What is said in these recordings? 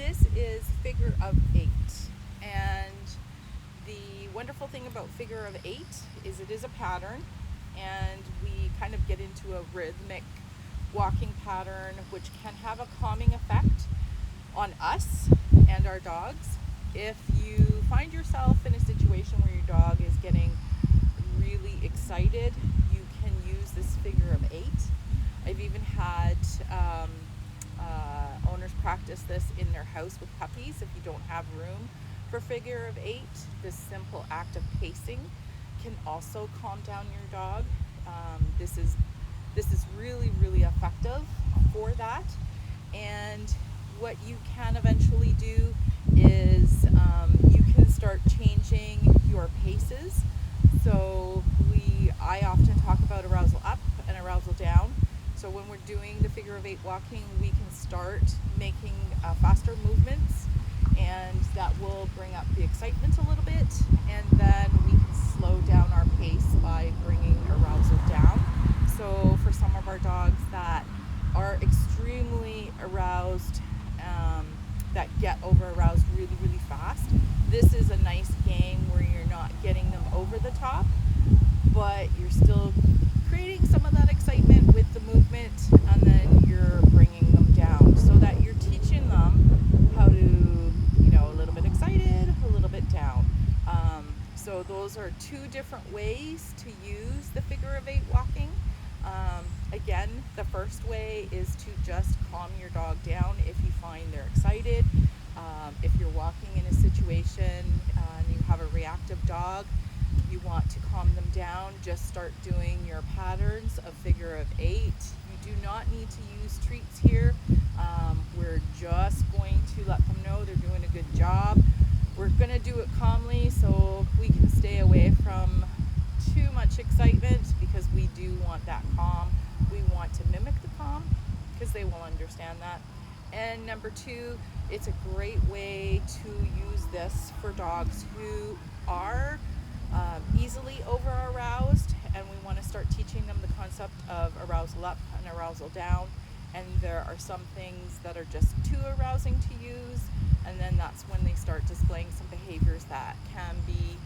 This is figure of 8, and the wonderful thing about figure of 8 is it is a pattern, and we kind of get into a rhythmic walking pattern which can have a calming effect on us and our dogs. If you find yourself in a situation where your dog is getting really excited, you can use this figure of 8. I've even had owners practice this in their house with puppies. If you don't have room for figure of 8, this simple act of pacing can also calm down your dog. This is really effective for that. And what you can eventually do is you can start changing your paces. So I often talk about arousal up and arousal down. So when we're doing the figure of 8 walking, we can start making faster movements, and that will bring up the excitement a little bit, and then we can slow down our pace by bringing arousal down. So for some of our dogs that are extremely aroused, that get over aroused really fast, this is a nice game where you're not getting them over the top, but you're still creating some of that excitement with the movement, and then you're bringing them down so that you're teaching them how to, a little bit excited, a little bit down. So those are two different ways to use the figure of 8 walking. Again, the first way is to just calm your dog down if you find they're excited. If you're walking in a situation and you have a reactive dog, you want to calm them down, just start doing your patterns of figure of 8. You do not need to use treats here. We're just going to let them know they're doing a good job. We're going to do it calmly so we can stay away from too much excitement, because we do want that calm. We want to mimic the calm because they will understand that. And number 2, it's a great way to use this for dogs who are easily over aroused, and we want to start teaching them the concept of arousal up and arousal down. And there are some things that are just too arousing to use, and then that's when they start displaying some behaviors that can be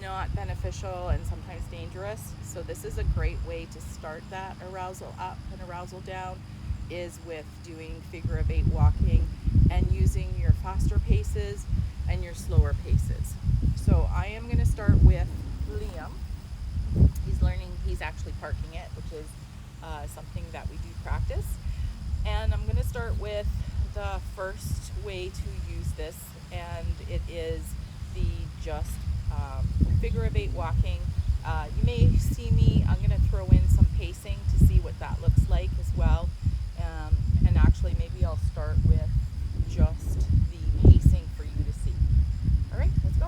not beneficial and sometimes dangerous. So this is a great way to start that arousal up and arousal down, is with doing figure of 8 walking and using your faster paces and your slower paces. So I am going to start with Liam. He's actually parking it, which is something that we do practice. And I'm going to start with the first way to use this, and it is the just figure of 8 walking. You may see me, I'm going to throw in some pacing to see what that looks like as well. And actually maybe I'll start with just the pacing for you to see. All right, let's go.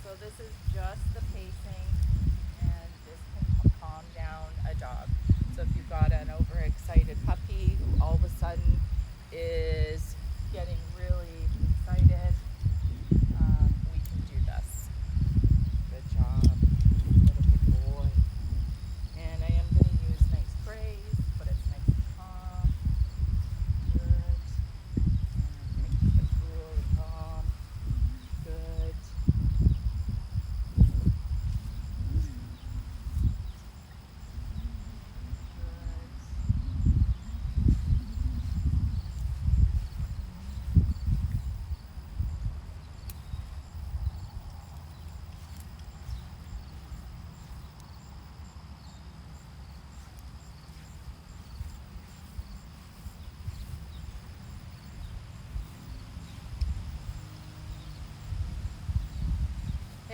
So this is just the pacing, and this can calm down a dog. So if you've got an overexcited puppy who all of a sudden is getting really excited, we can do this. Good job, little big boy. And I am going to use nice praise, but it's nice and calm. Good. And I'm going to keep it cool and calm. Good.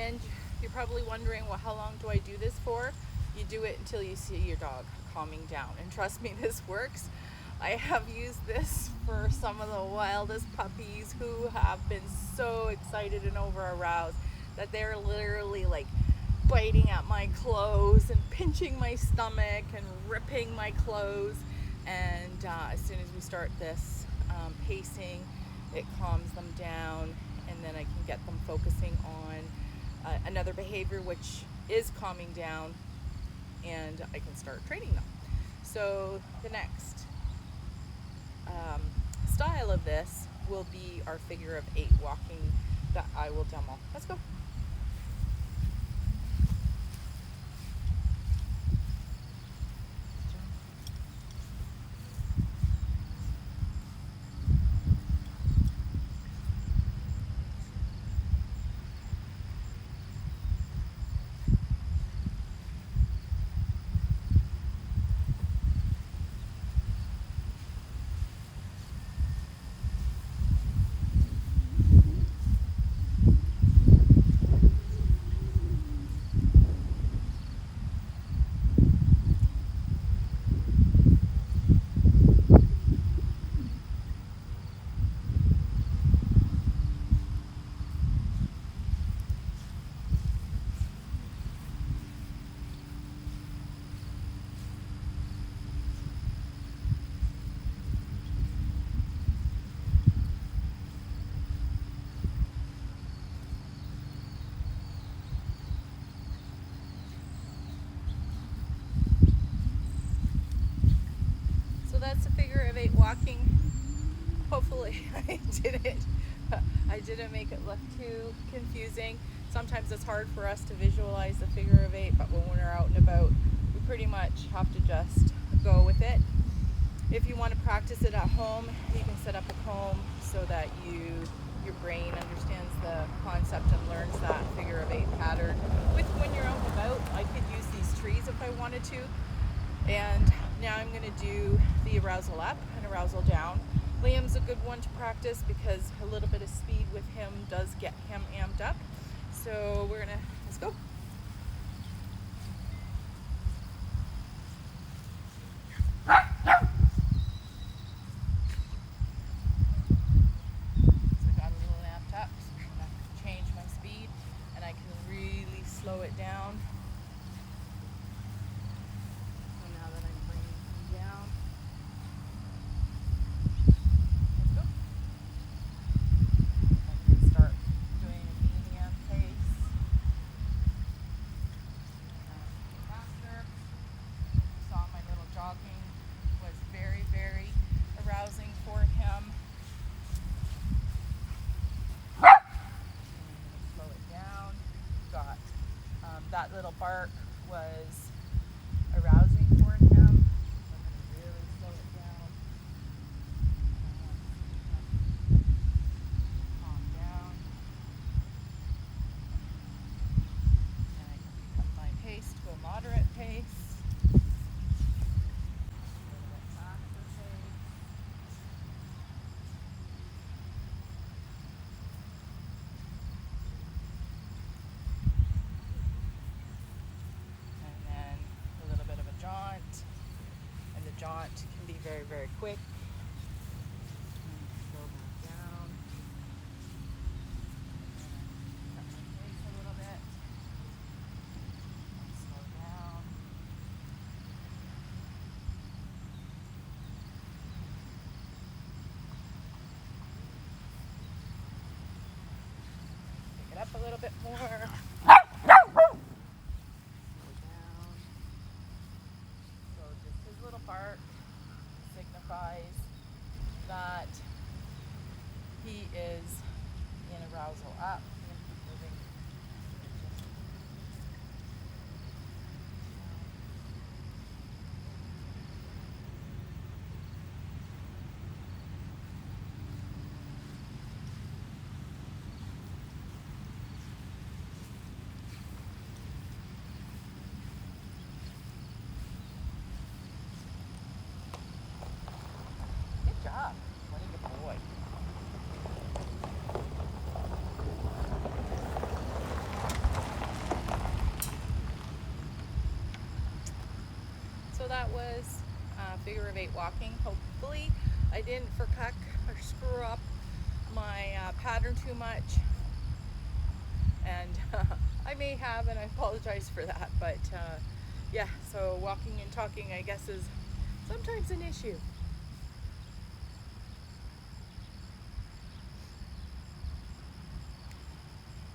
And you're probably wondering, well, how long do I do this for? You do it until you see your dog calming down. And trust me, this works. I have used this for some of the wildest puppies who have been so excited and over aroused that they're literally like biting at my clothes and pinching my stomach and ripping my clothes. And as soon as we start this pacing, it calms them down, and then I can get them focusing on another behavior which is calming down, and I can start training them. So the next style of this will be our figure of 8 walking that I will demo. Let's go. So that's a figure of 8 walking. Hopefully I didn't make it look too confusing. Sometimes it's hard for us to visualize the figure of 8, but when we're out and about, we pretty much have to just go with it. If you want to practice it at home, you can set up a comb so that your brain understands the concept and learns that figure of 8 pattern. When you're out and about, I could use these trees if I wanted to. And now I'm going to do the arousal up and arousal down. Liam's a good one to practice because a little bit of speed with him does get him amped up. So let's go. So I got a little amped up, so I'm going to change my speed and I can really slow it down. So now that I'm bringing him down, let's go. I can start doing a medium pace. Faster. You saw my little jogging was very, very arousing for him. Slow it down. Got that little bark was arousing for him. So I'm going to really slow it down. Calm down. And I can pick up my pace to a moderate pace. A little bit faster pace. And then a little bit of a jaunt. And the jaunt can be very, very quick. And go back down. And cut my pace a little bit. And slow down. Pick it up a little bit more. Slow down. So just his little bark signifies that he is in arousal up. And keep moving. Good job. What a good boy. So that was figure of 8 walking. Hopefully I didn't forcuck or screw up my pattern too much. And I may have, and I apologize for that. But yeah, so walking and talking, I guess, is sometimes an issue.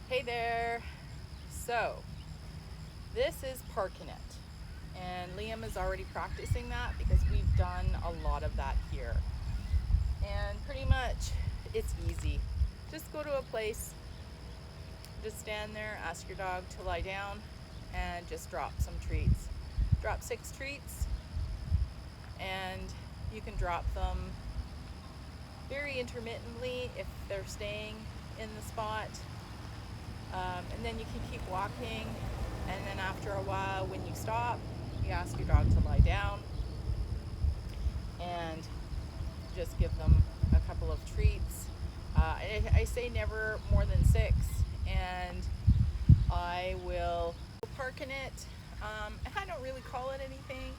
Hey there. So This is parking it. And Liam is already practicing that because we've done a lot of that here. And pretty much it's easy. Just go to a place, just stand there, ask your dog to lie down, and just drop some treats. Drop 6 treats, and you can drop them very intermittently if they're staying in the spot. And then you can keep walking, and then after a while, when you stop, you ask your dog to lie down and just give them a couple of treats. I say never more than 6, and I will park in it. I don't really call it anything.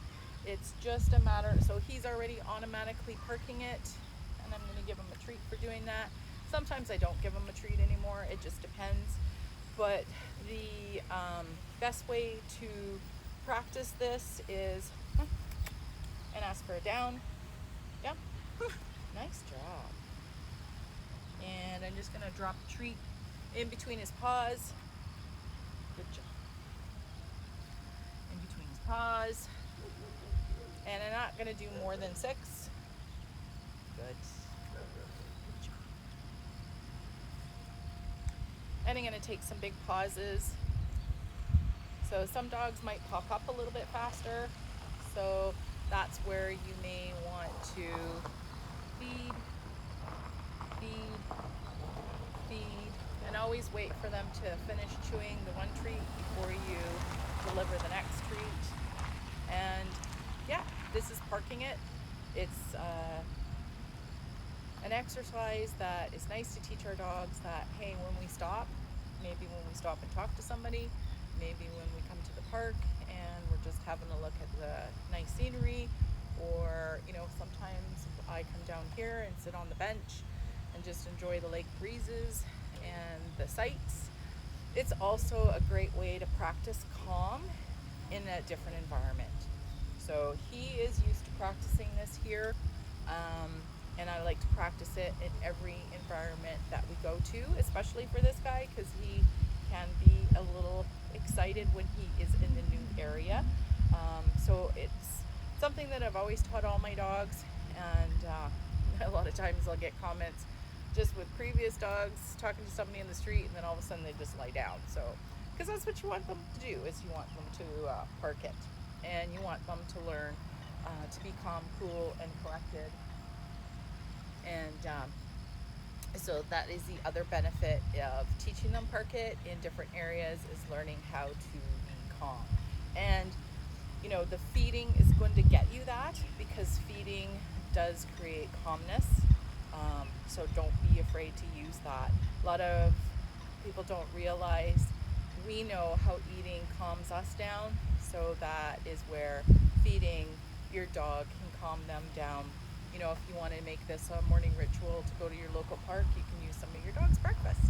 It's just a matter, so he's already automatically parking it, and I'm going to give him a treat for doing that. Sometimes I don't give him a treat anymore, it just depends. But the best way to practice this is and ask for a down. Down. Nice job. And I'm just going to drop a treat in between his paws. Good job. In between his paws. And I'm not going to do more than 6. Good. And I'm going to take some big pauses. So some dogs might pop up a little bit faster. So that's where you may want to feed, feed, feed, and always wait for them to finish chewing the one treat before you deliver the next treat. And yeah, this is parking it. It's an exercise that is nice to teach our dogs that, hey, when we stop, maybe when we stop and talk to somebody, maybe when we come to the park and we're just having a look at the nice scenery, or sometimes I come down here and sit on the bench and just enjoy the lake breezes and the sights. It's also a great way to practice calm in a different environment. So he is used to practicing this here, and I like to practice it in every environment that we go to, especially for this guy, because he can be a little excited when he is in the new area. So it's something that I've always taught all my dogs, and a lot of times I'll get comments just with previous dogs talking to somebody in the street, and then all of a sudden they just lie down. So, because that's what you want them to do, is you want them to park it, and you want them to learn to be calm, cool, and collected. And so that is the other benefit of teaching them park it in different areas, is learning how to be calm. And the feeding is going to get you that, because feeding does create calmness. So don't be afraid to use that. A lot of people don't realize we know how eating calms us down, so that is where feeding your dog can calm them down. If you want to make this a morning ritual to go to your local park, you can use some of your dog's breakfast.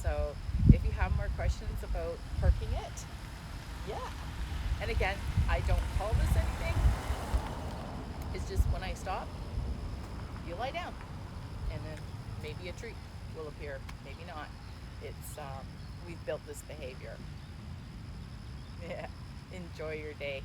So if you have more questions about parking it, yeah. And again, I don't call this anything. It's just when I stop, you lie down, and then maybe a treat will appear, maybe not. It's we've built this behavior. Yeah. Enjoy your day.